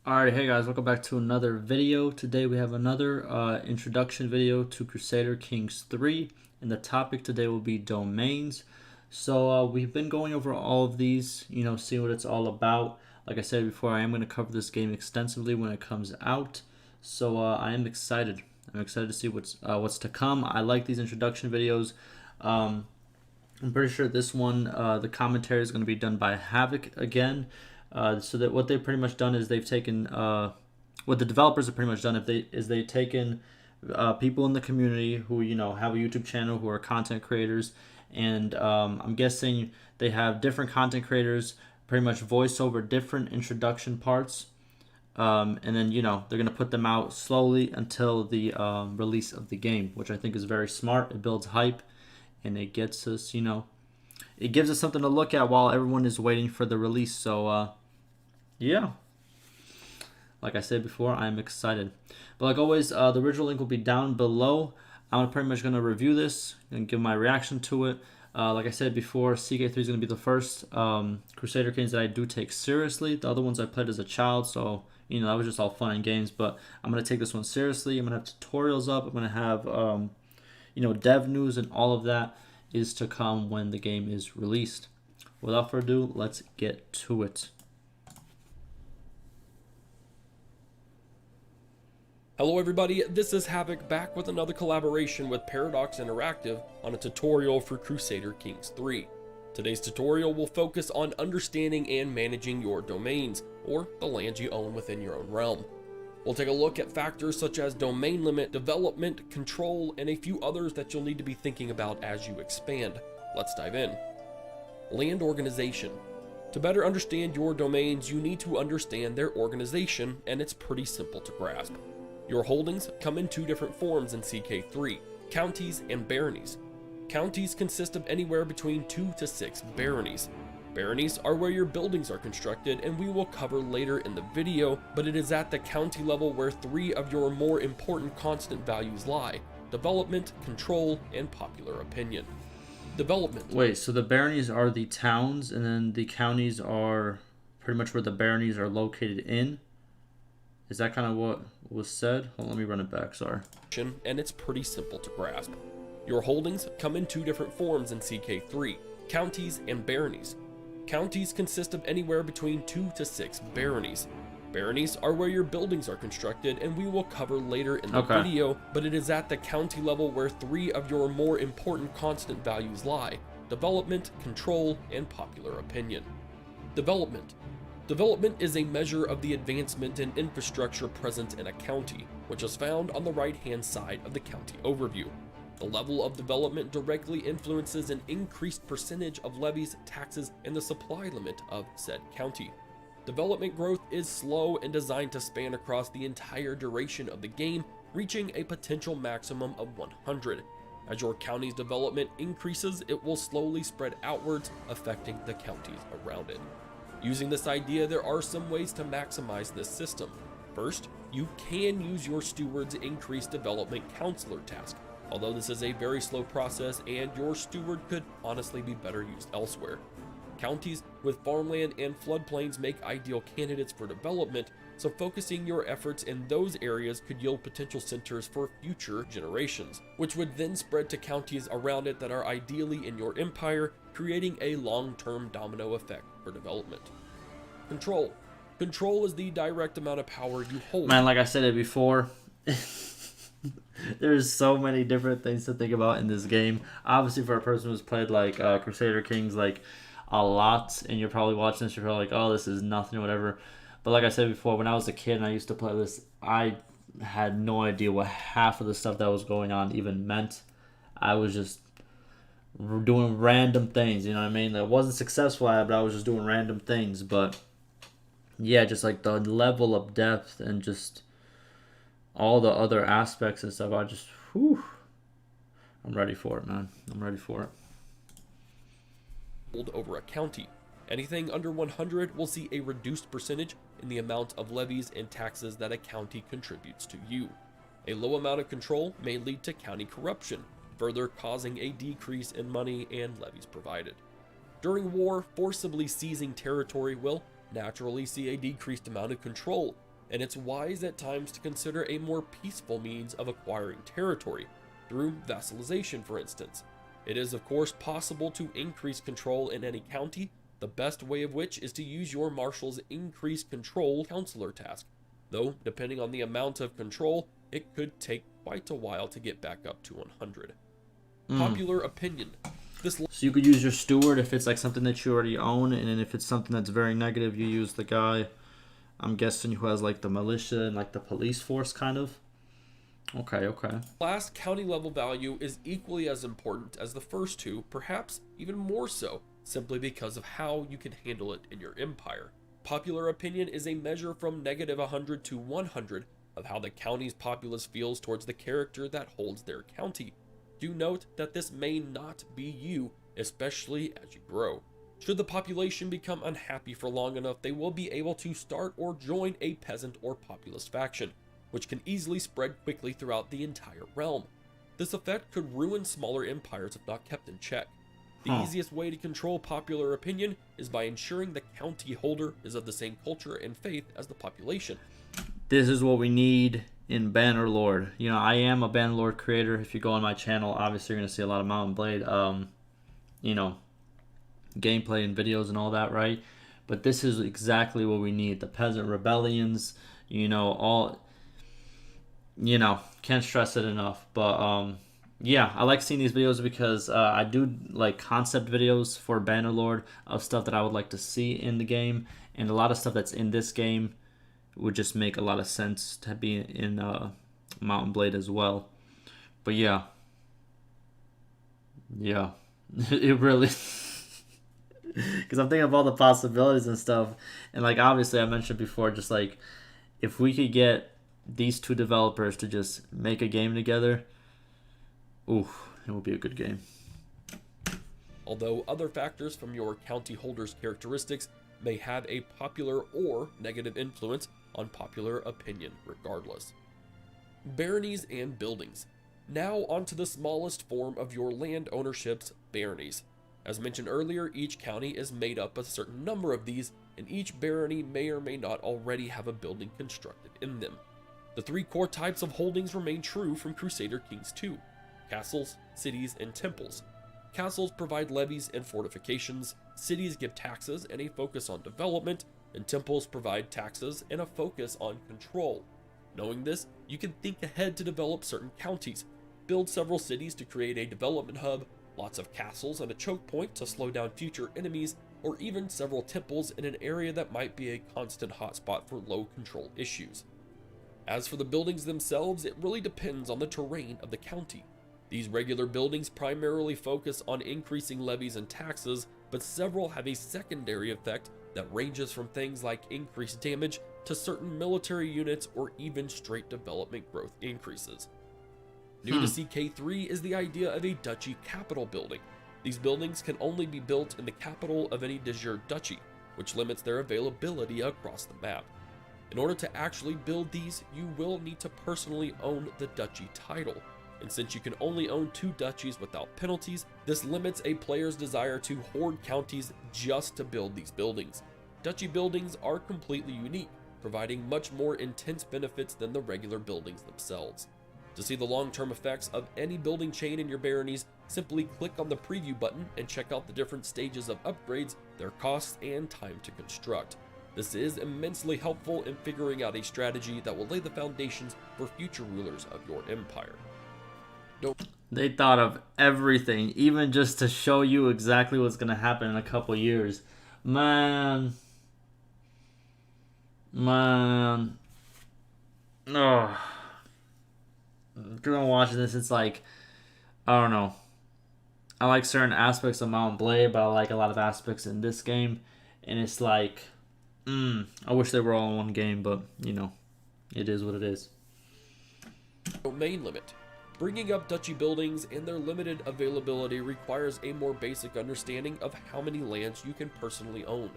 Alright, hey guys, welcome back to another video. Today we have another introduction video to Crusader Kings 3, and the topic today will be domains. So we've been going over all of these, seeing what it's all about. Like I said before, I am going to cover this game extensively when it comes out. So I am excited. I'm excited to see what's to come. I like these introduction videos. I'm pretty sure this one, the commentary is going to be done by Havoc again. So that what they've pretty much done is they've taken what the developers have pretty much done they've taken people in the community who have a YouTube channel who are content creators, and I'm guessing they have different content creators pretty much voice over different introduction parts, and then they're gonna put them out slowly until the release of the game, which I think is very smart. It builds hype, and it gets us it gives us something to look at while everyone is waiting for the release. So yeah, like I said before, I'm excited. But like always, the original link will be down below. I'm pretty much going to review this and give my reaction to it. Like I said before, CK3 is going to be the first Crusader Kings that I do take seriously. The other ones I played as a child, so that was just all fun and games. But I'm going to take this one seriously. I'm going to have tutorials up. I'm going to have dev news, and all of that is to come when the game is released. Without further ado, let's get to it. Hello everybody, this is Havoc back with another collaboration with Paradox Interactive on a tutorial for Crusader Kings 3. Today's tutorial will focus on understanding and managing your domains, or the land you own within your own realm. We'll take a look at factors such as domain limit, development, control, and a few others that you'll need to be thinking about as you expand. Let's dive in. Land organization. To better understand your domains, you need to understand their organization, and it's pretty simple to grasp. Your holdings come in two different forms in CK3, counties and baronies. Counties consist of anywhere between 2 to 6 baronies. Baronies are where your buildings are constructed, and we will cover later in the video, but it is at the county level where 3 of your more important constant values lie: development, control, and popular opinion. Development. Wait, so the baronies are the towns, and then the counties are pretty much where the baronies are located in? Is that kind of what was said? Hold on, let me run it back, sorry. And it's pretty simple to grasp. Your holdings come in two different forms in CK3, counties and baronies. Counties consist of anywhere between 2 to 6 baronies. Baronies are where your buildings are constructed, and we will cover later in the video, but it is at the county level where 3 of your more important constant values lie: development, control, and popular opinion. Development. Development is a measure of the advancement in infrastructure present in a county, which is found on the right-hand side of the county overview. The level of development directly influences an increased percentage of levies, taxes, and the supply limit of said county. Development growth is slow and designed to span across the entire duration of the game, reaching a potential maximum of 100. As your county's development increases, it will slowly spread outwards, affecting the counties around it. Using this idea, there are some ways to maximize this system. First, you can use your steward's increased development counselor task, although this is a very slow process and your steward could honestly be better used elsewhere. Counties with farmland and floodplains make ideal candidates for development, so focusing your efforts in those areas could yield potential centers for future generations, which would then spread to counties around it that are ideally in your empire, creating a long-term domino effect for development. Control. Control is the direct amount of power you hold. Man, like I said it before, there's so many different things to think about in this game. Obviously, for a person who's played like Crusader Kings like a lot, and you're probably watching this, you're probably like, oh, this is nothing or whatever. But like I said before, when I was a kid and I used to play this, I had no idea what half of the stuff that was going on even meant. I was just doing random things, you know what I mean? I wasn't successful at it, but I was just doing random things. But yeah, just like the level of depth and just all the other aspects and stuff, I'm ready for it, man. I'm ready for it. Over a county. Anything under 100 will see a reduced percentage in the amount of levies and taxes that a county contributes to you. A low amount of control may lead to county corruption, further causing a decrease in money and levies provided. During war, forcibly seizing territory will naturally see a decreased amount of control, and it's wise at times to consider a more peaceful means of acquiring territory, through vassalization for instance. It is of course possible to increase control in any county, the best way of which is to use your marshal's increased control counselor task, though depending on the amount of control, it could take quite a while to get back up to 100. Popular opinion. So you could use your steward if it's like something that you already own, and then if it's something that's very negative, you use the guy, I'm guessing, who has like the militia and like the police force kind of. Okay. Last county level value is equally as important as the first two, perhaps even more so, simply because of how you can handle it in your empire. Popular opinion is a measure from -100 to 100 of how the county's populace feels towards the character that holds their county. Do note that this may not be you, especially as you grow. Should the population become unhappy for long enough, they will be able to start or join a peasant or populist faction, which can easily spread quickly throughout the entire realm. This effect could ruin smaller empires if not kept in check. The easiest way to control popular opinion is by ensuring the county holder is of the same culture and faith as the population. This is what we need in Bannerlord. You know, I am a Bannerlord creator. If you go on my channel, obviously you're going to see a lot of Mount and Blade, you know, gameplay and videos and all that, right? But this is exactly what we need. The peasant rebellions, you know, all, you know, can't stress it enough. But yeah, I like seeing these videos because I do like concept videos for Bannerlord of stuff that I would like to see in the game, and a lot of stuff that's in this game would just make a lot of sense to be in Mount and Blade as well. But yeah, it really, because I'm thinking of all the possibilities and stuff, and like obviously I mentioned before, just like if we could get these two developers to just make a game together, ooh, it would be a good game. Although other factors from your county holder's characteristics may have a popular or negative influence on popular opinion regardless. Baronies and buildings. Now onto the smallest form of your land ownership's baronies. As mentioned earlier, each county is made up of a certain number of these, and each barony may or may not already have a building constructed in them. The three core types of holdings remain true from Crusader Kings 2: castles, cities, and temples. Castles provide levies and fortifications, cities give taxes and a focus on development, and temples provide taxes and a focus on control. Knowing this, you can think ahead to develop certain counties, build several cities to create a development hub, lots of castles and a choke point to slow down future enemies, or even several temples in an area that might be a constant hotspot for low control issues. As for the buildings themselves, it really depends on the terrain of the county. These regular buildings primarily focus on increasing levies and taxes, but several have a secondary effect that ranges from things like increased damage to certain military units or even straight development growth increases. New to CK3 is the idea of a duchy capital building. These buildings can only be built in the capital of any de jure duchy, which limits their availability across the map. In order to actually build these, you will need to personally own the duchy title. And since you can only own 2 duchies without penalties, this limits a player's desire to hoard counties just to build these buildings. Duchy buildings are completely unique, providing much more intense benefits than the regular buildings themselves. To see the long-term effects of any building chain in your baronies, simply click on the preview button and check out the different stages of upgrades, their costs, and time to construct. This is immensely helpful in figuring out a strategy that will lay the foundations for future rulers of your empire. They thought of everything, even just to show you exactly what's going to happen in a couple years. Man. Oh. Because I'm watching this, it's like, I don't know. I like certain aspects of Mount and Blade, but I like a lot of aspects in this game. And it's like, I wish they were all in one game, but, you know, it is what it is. Domain limit. Bringing up duchy buildings and their limited availability requires a more basic understanding of how many lands you can personally own.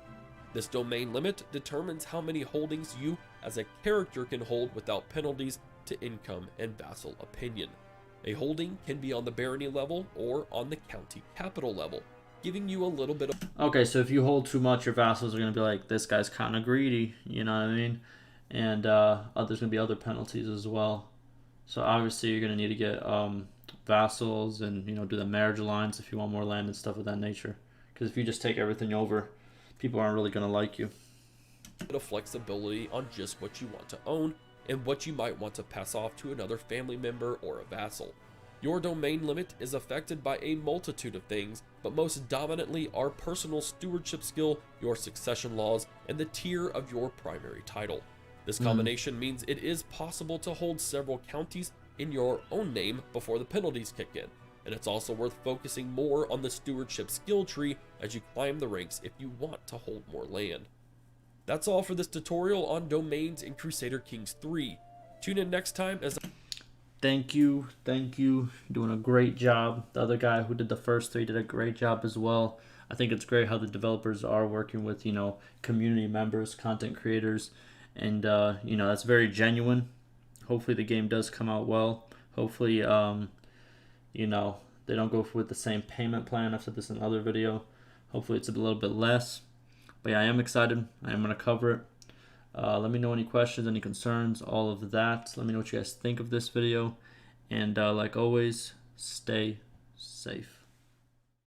This domain limit determines how many holdings you as a character can hold without penalties to income and vassal opinion. A holding can be on the barony level or on the county capital level, giving you a little bit of... Okay, so if you hold too much, your vassals are going to be like, this guy's kind of greedy, you know what I mean? and there's going to be other penalties as well. So obviously you're going to need to get vassals and do the marriage alliance if you want more land and stuff of that nature. Because if you just take everything over, people aren't really going to like you. A bit of flexibility on just what you want to own and what you might want to pass off to another family member or a vassal. Your domain limit is affected by a multitude of things, but most dominantly are personal stewardship skill, your succession laws, and the tier of your primary title. This combination means it is possible to hold several counties in your own name before the penalties kick in, and it's also worth focusing more on the stewardship skill tree as you climb the ranks if you want to hold more land. That's all for this tutorial on domains in Crusader Kings 3. Tune in next time as Thank you. You're doing a great job. The other guy who did the first 3 did a great job as well. I think it's great how the developers are working with, community members, content creators, and, that's very genuine. Hopefully the game does come out well. Hopefully, they don't go with the same payment plan. I've said this in another video. Hopefully it's a little bit less. But yeah, I am excited. I am going to cover it. Let me know any questions, any concerns, all of that. Let me know what you guys think of this video. And like always, stay safe.